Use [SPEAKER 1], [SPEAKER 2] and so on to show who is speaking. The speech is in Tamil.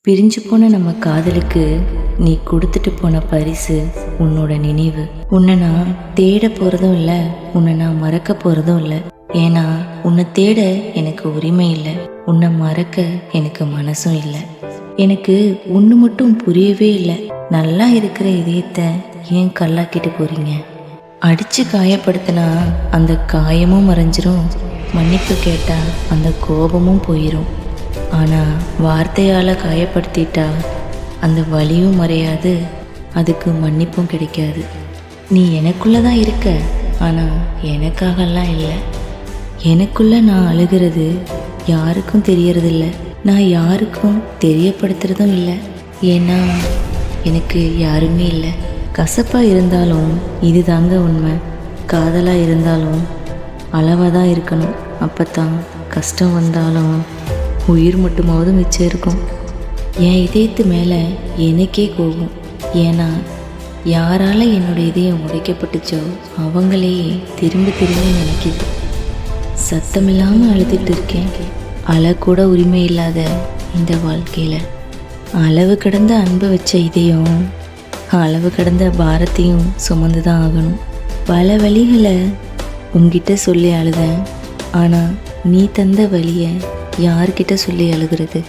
[SPEAKER 1] பிரிஞ்சு போன நம்ம காதலுக்கு நீ கொடுத்துட்டு போன பரிசு உன்னோட நினைவு. உன்னை நான் தேட போகிறதும் இல்லை, உன்னை நான் மறக்க போகிறதும் இல்லை. ஏன்னா உன்னை தேட எனக்கு உரிமை இல்லை, உன்னை மறக்க எனக்கு மனசும் இல்லை. எனக்கு ஒன்று மட்டும் புரியவே இல்லை, நல்லா இருக்கிற இதயத்தை ஏன் கல்லாக்கிட்டு போகிறீங்க? அடித்து காயப்படுத்தினா அந்த காயமும் மறைஞ்சிரும், மன்னிப்பு கேட்டால் அந்த கோபமும் போயிடும். ஆனால் வார்த்தையால் காயப்படுத்திட்டா அந்த வலியும் மறையாது, அதுக்கு மன்னிப்பும் கிடைக்காது. நீ எனக்குள்ளே தான் இருக்க, ஆனால் எனக்காகலாம் இல்லை. எனக்குள்ளே நான் அழுகிறது யாருக்கும் தெரியறதில்ல, நான் யாருக்கும் தெரியப்படுத்துறதும் இல்லை. ஏன்னா எனக்கு யாருமே இல்லை. கசப்பாக இருந்தாலும் இது தாங்க உண்மை, காதலாக இருந்தாலும் அளவாக தான் இருக்கணும். அப்போ தான் கஷ்டம் வந்தாலும் உயிர் மட்டுமாவது மிச்சம் இருக்கும். என் இதயத்து மேலே எனக்கே கோபம். ஏன்னா யாரால் என்னோடய இதயம் உடைக்கப்பட்டுச்சோ அவங்களையே திரும்பி திரும்பி நினைக்கிது. சத்தமில்லாமல் அழுதுட்டு இருக்கேன். அழக்கூட உரிமை இல்லாத இந்த வாழ்க்கையில் அளவு கடந்த அன்பை வச்ச இதயம் அளவு கடந்த பாரத்தையும் சுமந்து தான் ஆகணும். பல வழிகளை உங்ககிட்ட சொல்லி அழுதேன், ஆனால் நீ தந்த வழியை யார்கிட்ட சொல்லி அழுகிறது?